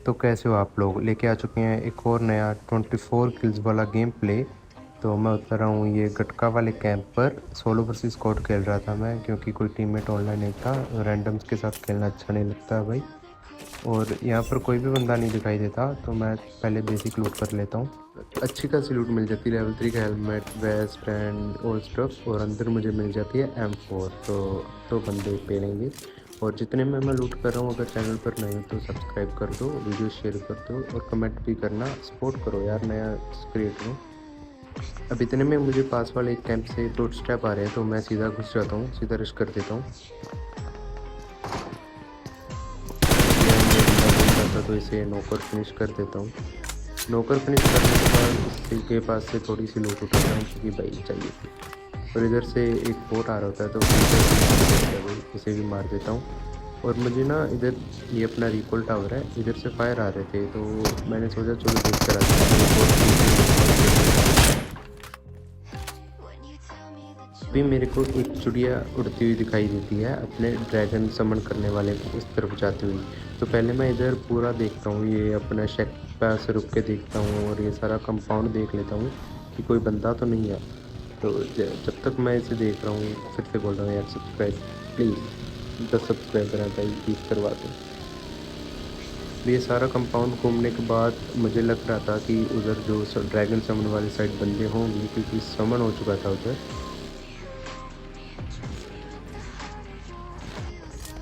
तो कैसे हो आप लोग? लेके आ चुके हैं एक और नया 24 किल्स वाला गेम प्ले। तो मैं उतर रहा हूँ ये गटका वाले कैंप पर। सोलो वर्सेस स्क्वाड खेल रहा था मैं, क्योंकि कोई टीममेट ऑनलाइन नहीं था। रैंडम्स के साथ खेलना अच्छा नहीं लगता भाई। और यहाँ पर कोई भी बंदा नहीं दिखाई देता, तो मैं पहले बेसिक लूट कर लेता हूँ। अच्छी खासी लूट मिल जाती है, लेवल 3 का हेलमेट, वेस्ट एंड और स्टफ। और अंदर मुझे मिल जाती है M4। तो बंदे पेलेंगे। और जितने में मैं लूट कर रहा हूँ, अगर चैनल पर नहीं हो तो सब्सक्राइब कर दो, वीडियो शेयर कर दो और कमेंट भी करना। सपोर्ट करो यार, नया क्रिएटर हूँ। अब इतने में मुझे पास वाले एक कैंप से 2 स्टेप आ रहे हैं, तो मैं सीधा घुस जाता हूँ, सीधा रश कर देता हूँ। तो इसे नौकर फिनिश कर देता हूँ। नौकर फिनिश करने के बाद इसी के पास से थोड़ी सी लूट उठाता हूँ, क्योंकि भाई चाहिए थी। और इधर से एक बोट आ रहा होता है, तो इसे भी मार देता हूँ। और मुझे ना इधर ये अपना रिकॉल टावर है, इधर से फायर आ रहे थे, तो मैंने सोचा चलो देख कर आते हैं। अभी मेरे को एक चिड़िया उड़ती हुई दिखाई देती है, अपने ड्रैगन समन करने वाले को उस तरफ जाती हुई। तो पहले मैं इधर पूरा देखता हूँ, ये अपना शेक पास रुक के देखता हूँ और ये सारा कंपाउंड देख लेता हूँ कि कोई बंदा तो नहीं है। तो जब तक मैं इसे देख रहा हूँ, फिर से बोल रहा हूँ यार, सब्सक्राइब प्लीज़, 10 सब्सक्राइबर हैं भाई, प्लीज़ करवा दो। ये सारा कंपाउंड घूमने के बाद मुझे लग रहा था कि उधर जो ड्रैगन समन वाली साइड बंदे होंगे, क्योंकि समन हो चुका था उधर।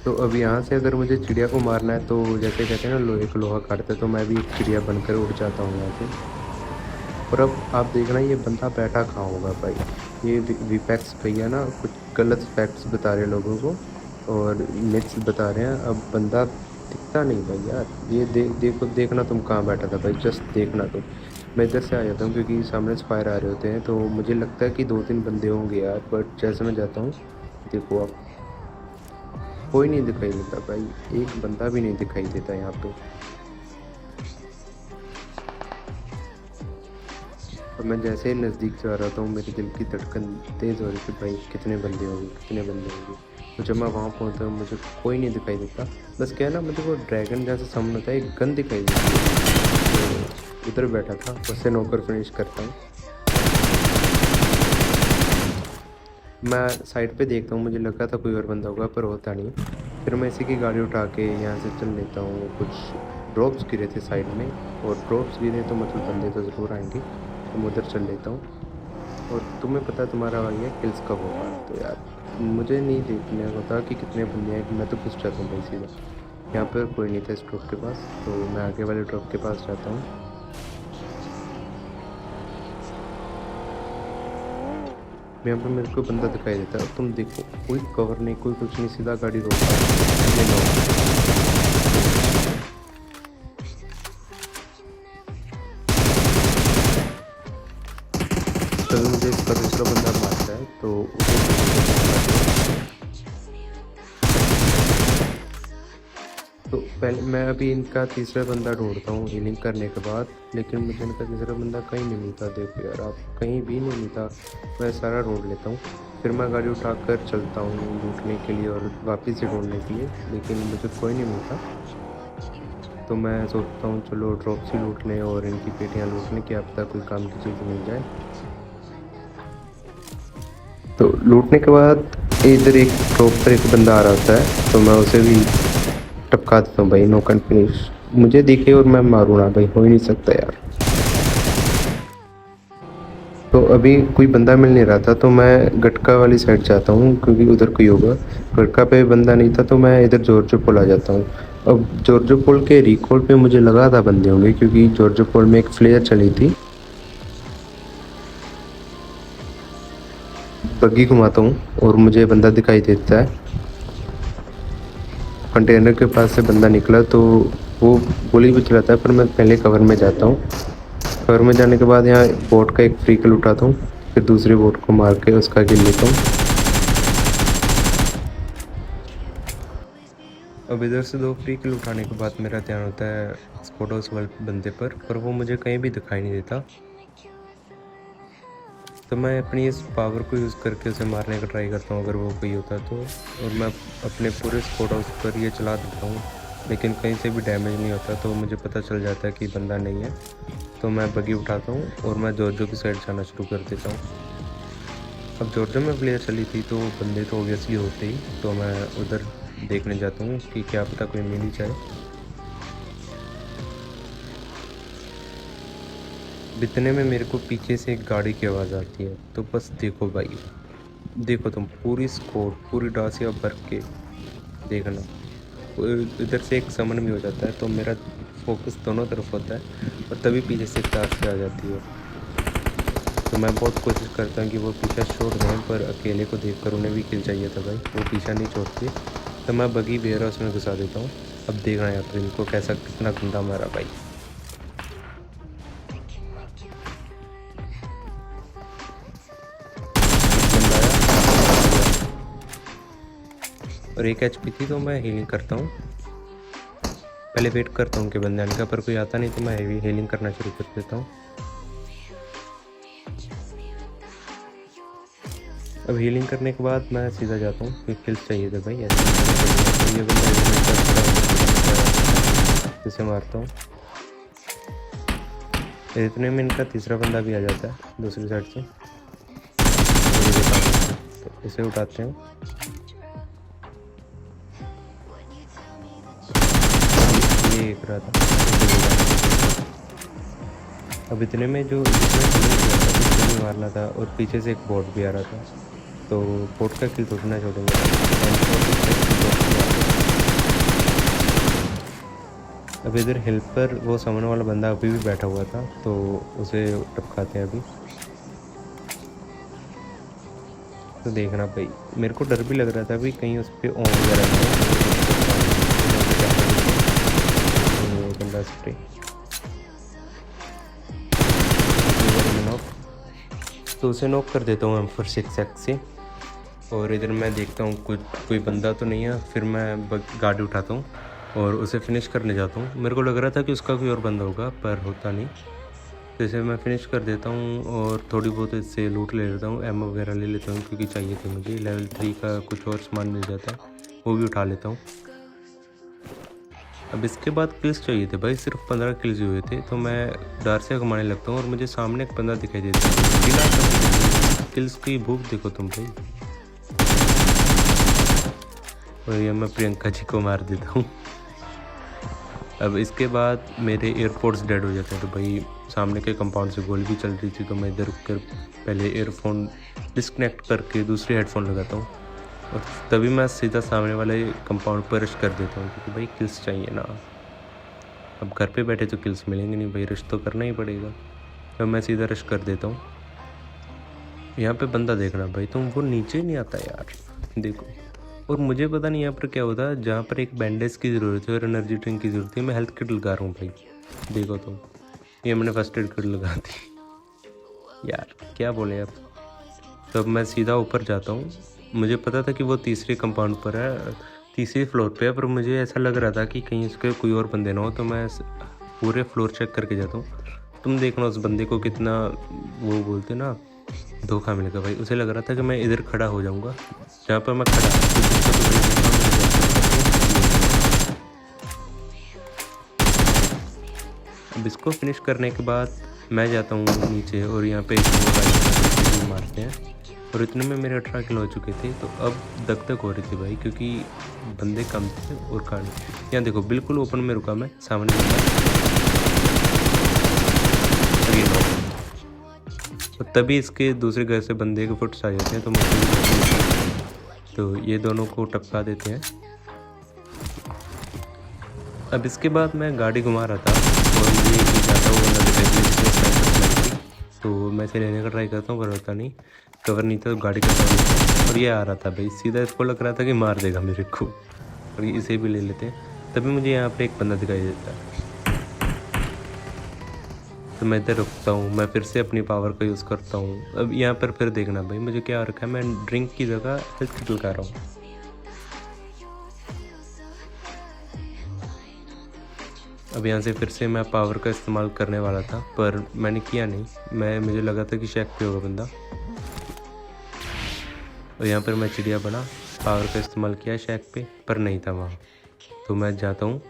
तो अब यहाँ से अगर मुझे चिड़िया को मारना है, तो जैसे कहते हैं ना, लोहे को लोहा काटते, तो मैं भी एक चिड़िया बनकर उड़ जाता हूँ यहाँ से। और अब आप देखना, ये बंदा बैठा कहाँ होगा भाई। ये वीपैक्स भैया ना कुछ गलत फैक्ट्स बता रहे हैं लोगों को, और मिथ्स बता रहे हैं। अब बंदा दिखता नहीं भाई यार। ये देखना तुम कहाँ बैठा था भाई, जस्ट देखना तुम। मैं इधर से आ जाता हूँ, क्योंकि सामने से फायर आ रहे होते हैं, तो मुझे लगता है कि 2-3 बंदे होंगे यार। बट जैसे मैं जाता हूँ, देखो आप, कोई नहीं दिखाई देता भाई, एक बंदा भी नहीं दिखाई देता यहाँ पे। और मैं जैसे ही नज़दीक जा रहा था, मेरे दिल की धड़कन तेज़ हो रही थी भाई, कितने बंदे होंगे, कितने बंदे होंगे। तो जब मैं वहाँ पहुँचा, मुझे कोई नहीं दिखाई देता। बस क्या है ना, मुझे वो ड्रैगन जैसा सामने होता है, एक गन दिखाई देती है। तो उधर बैठा था, उससे नौकर फिनिश करता हूँ। मैं साइड पे देखता हूँ, मुझे लगा था कोई और बंदा होगा, पर होता नहीं। फिर मैं इसी की गाड़ी उठा के यहाँ से चल लेता हूँ। कुछ ड्रॉप्स गिरे थे साइड में, और ड्रॉप्स गिरे तो मतलब बंदे तो ज़रूर आएंगे, तो मैं उधर चल लेता हूँ। और तुम्हें पता है तुम्हारा भाई है किल्स कब होगा, तो यार मुझे नहीं देखने होता कि कितने बंदे हैं, कि मैं तो घुस जाता हूँ भाई सीधा। यहाँ पर कोई नहीं था इस ड्रॉप के पास, तो मैं आगे वाले ड्रॉप के पास जाता हूँ। यहाँ पर मेरे को बंदा दिखाई देता है, तुम देखो, कोई कवर नहीं, कोई कुछ नहीं, सीधा गाड़ी रोका। ये लो। तभी मुझे इसका दूसरा बंदा मारता है, तो तो पहले मैं अभी इनका तीसरा बंदा ढूंढता हूँ हीलिंग करने के बाद, लेकिन मुझे इनका तीसरा बंदा कहीं नहीं मिलता। देखो यार आप, कहीं भी नहीं मिलता। मैं सारा ढूंढ लेता हूँ, फिर मैं गाड़ी उठाकर चलता हूँ लूटने के लिए और वापस से ढूंढने के लिए, लेकिन मुझे कोई नहीं मिलता। तो मैं सोचता हूँ चलो ड्रॉप से लूट लें और इनकी पेटियाँ लूट लें, क्या पता कोई काम की चीज़ मिल जाए। तो लूटने के बाद इधर एक ड्रॉप पर एक बंदा आ रहा होता है, तो मैं उसे भी टपका देता हूँ भाई, नो कैन फिनिश। मुझे दिखे और मैं मारूँ ना भाई, हो ही नहीं सकता यार। तो अभी कोई बंदा मिल नहीं रहा था, तो मैं गटका वाली साइड जाता हूँ, क्योंकि उधर कोई होगा। गटका पे बंदा नहीं था, तो मैं इधर जॉर्जो पोल आ जाता हूँ। अब जॉर्जो पोल के रिकॉल पे मुझे लगा था बंदे होंगे, क्योंकि जॉर्जो पोल में एक फ्लेयर चली थी। बग्गी घुमाता हूँ और मुझे बंदा दिखाई देता है। कंटेनर के पास से बंदा निकला, तो वो गोली भी चलाता है, पर मैं पहले कवर में जाता हूँ। कवर में जाने के बाद यहाँ बोट का एक फ्री किल उठाता हूँ, फिर दूसरी बोट को मार के उसका किल लेता हूँ। अब इधर से 2 फ्री किल उठाने के बाद मेरा ध्यान होता है स्पोटोस वाले बंदे पर वो मुझे कहीं भी दिखाई नहीं देता। तो मैं अपनी इस पावर को यूज़ करके उसे मारने का ट्राई करता हूँ, अगर वो कोई होता तो। और मैं अपने पूरे स्पोटोस पर ये चला देता हूँ, लेकिन कहीं से भी डैमेज नहीं होता, तो मुझे पता चल जाता है कि बंदा नहीं है। तो मैं बगी उठाता हूँ और मैं जॉर्जो की साइड जाना शुरू कर देता हूँ। अब जॉर्जो में प्लेयर चली थी तो बंदे तो ऑब्वियसली होते ही, तो मैं उधर देखने जाता हूँ कि क्या पता कोई मिल ही जाए। इतने में मेरे को पीछे से एक गाड़ी की आवाज़ आती है। तो बस देखो भाई, देखो तुम, पूरी स्कोर, पूरी डासिया भर के देखना। इधर से एक समन भी हो जाता है, तो मेरा फोकस दोनों तरफ होता है और तभी पीछे से कार से आ जाती है। तो मैं बहुत कोशिश करता हूँ कि वो पीछा छोड़ दें, पर अकेले को देखकर उन्हें भी किल चाहिए था भाई, वो पीछा नहीं छोड़ती। तो मैं बगी वेयर हाउस में घुसा देता हूँ। अब देखना यहाँ पर इनको कैसा, कितना गंदा मारा भाई। बंदा आया और एक एचपी थी, तो मैं हीलिंग करता हूँ। पहले वेट करता हूँ कि बंदे आने का, पर कोई आता नहीं तो मैं हेवी हीलिंग करना शुरू कर देता हूँ। अब हीलिंग करने के बाद मैं सीधा जाता हूँ, क्योंकि किल्स चाहिए थे भाई। ऐसे तो ये बंदा इसे मारता हूँ। इतने में इनका तीसरा बंदा भी आ जाता है दूसरी साइड से, तो इसे उठाते हैं। ये एक रहा था। अब इतने में जो इसमें मारना था और पीछे से एक बोट भी आ रहा था, तो बोट का किल थोड़ी ना छोड़ेंगे। अब इधर हिल पर वो सामने वाला बंदा अभी भी बैठा हुआ था, तो उसे टपकाते हैं अभी। तो देखना भाई, मेरे को डर भी लग रहा था अभी कहीं उस पर ऑन वगैरह ना हो। बंदा स्प्रे नॉक, तो उसे नॉक कर देता हूँ M4 से। और इधर मैं देखता हूँ कोई बंदा तो नहीं है, फिर मैं गाड़ी उठाता हूँ और उसे फिनिश करने जाता हूँ। मेरे को लग रहा था कि उसका कोई और बंदा होगा, पर होता नहीं। तो इसे मैं फिनिश कर देता हूँ और थोड़ी बहुत इससे लूट ले लेता हूँ, एमओ वगैरह ले लेता हूँ, क्योंकि चाहिए थे मुझे। लेवल 3 का कुछ और सामान मिल जाता है, वो भी उठा लेता हूँ। अब इसके बाद किल्स चाहिए थे भाई, सिर्फ 15 किल्स हुए थे। तो मैं डर से घुमाने लगता हूँ और मुझे सामने एक बंदा दिखाई देता है। बिना किल्स की भूख देखो तुम भाई। और ये मैं प्रियंका जी को मार देता हूँ। अब इसके बाद मेरे एयरपोर्ट्स डेड हो जाते हैं, तो भाई सामने के कंपाउंड से गोली भी चल रही थी, तो मैं इधर रुक कर पहले एयरफोन डिस्कनेक्ट करके दूसरे हेडफोन लगाता हूँ और तभी मैं सीधा सामने वाले कंपाउंड पर रश कर देता हूँ, क्योंकि भाई किल्स चाहिए ना। अब घर पे बैठे तो किल्स मिलेंगे नहीं भाई, रश तो करना ही पड़ेगा। तो मैं सीधा रश कर देता हूँ। यहाँ पे बंदा देखना भाई तुम, वो नीचे नहीं आता यार, देखो। और मुझे पता नहीं यहाँ पर क्या होता है, जहाँ पर एक बैंडेज की ज़रूरत है और एनर्जी ड्रिंक की ज़रूरत है, मैं हेल्थ किट लगा रहा हूँ भाई। देखो तुम, ये मैंने फर्स्ट एड किट लगा दी यार, क्या बोले अब। तो अब मैं सीधा ऊपर जाता हूँ। मुझे पता था कि वो तीसरे कंपाउंड पर है, तीसरे फ्लोर पे है, पर मुझे ऐसा लग रहा था कि कहीं उसके कोई और बंदे ना हो, तो मैं पूरे फ्लोर चेक करके जाता हूँ। तुम देखना उस बंदे को कितना, वो बोलते ना, धोखा मिलेगा भाई। उसे लग रहा था कि मैं इधर खड़ा हो जाऊंगा, जहाँ पर मैं खड़ा। अब इसको फिनिश करने के बाद मैं जाता हूँ नीचे और यहाँ पे मारते हैं। और इतने में मेरे 18 किल हो चुके थे, तो अब दग तक हो रही थी भाई, क्योंकि बंदे कम थे और कांड। यहाँ देखो बिल्कुल ओपन में रुका मैं, सामने तो तभी इसके दूसरे घर से बंदे के फुट्स आ जाते हैं, तो ये दोनों को टपका देते हैं। अब इसके बाद मैं गाड़ी घुमा रहा था और मुझे जाता हुआ, तो मैं इसे लेने का ट्राई करता हूँ, पर होता नहीं, कवर नहीं था, तो गाड़ी का और ये आ रहा था भाई, सीधा इसको लग रहा था कि मार देगा मेरे को, और इसे भी ले लेते हैं। तभी मुझे यहाँ पे एक बंदा दिखाई देता है, तो मैं इधर रुकता हूँ। मैं फिर से अपनी पावर का यूज़ करता हूँ। अब यहाँ पर फिर देखना भाई, मुझे क्या रखा है, मैं ड्रिंक की जगह हेल्थ किट लगा रहा हूँ। अब यहाँ से फिर से मैं पावर का इस्तेमाल करने वाला था, पर मैंने किया नहीं। मुझे लगा था कि शैक पे होगा बंदा, और यहाँ पर मैं चिड़िया बना, पावर का इस्तेमाल किया शैक पे, पर नहीं था वहाँ। तो मैं जाता हूँ,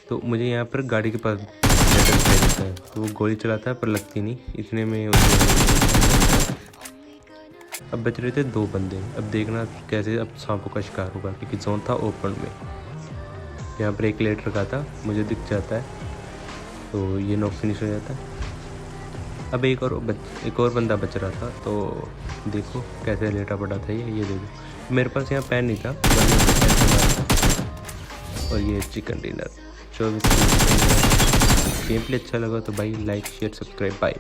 तो मुझे यहाँ पर गाड़ी के पास लेटर दे देता है, तो वो गोली चलाता है पर लगती नहीं, इतने में अब बच रहे थे 2 बंदे। अब देखना कैसे अब सांपों का शिकार होगा, क्योंकि जोन था ओपन में। यहाँ पर एक लेट रखा था, मुझे दिख जाता है तो ये नॉक फिनिश हो जाता है। अब एक और बंदा बच रहा था, तो देखो कैसे लेटा पड़ा था ये देखो। मेरे पास यहाँ पेन नहीं था, और ये चिकन डिनर 24। गेम प्ले अच्छा लगा तो भाई लाइक शेयर सब्सक्राइब बाय।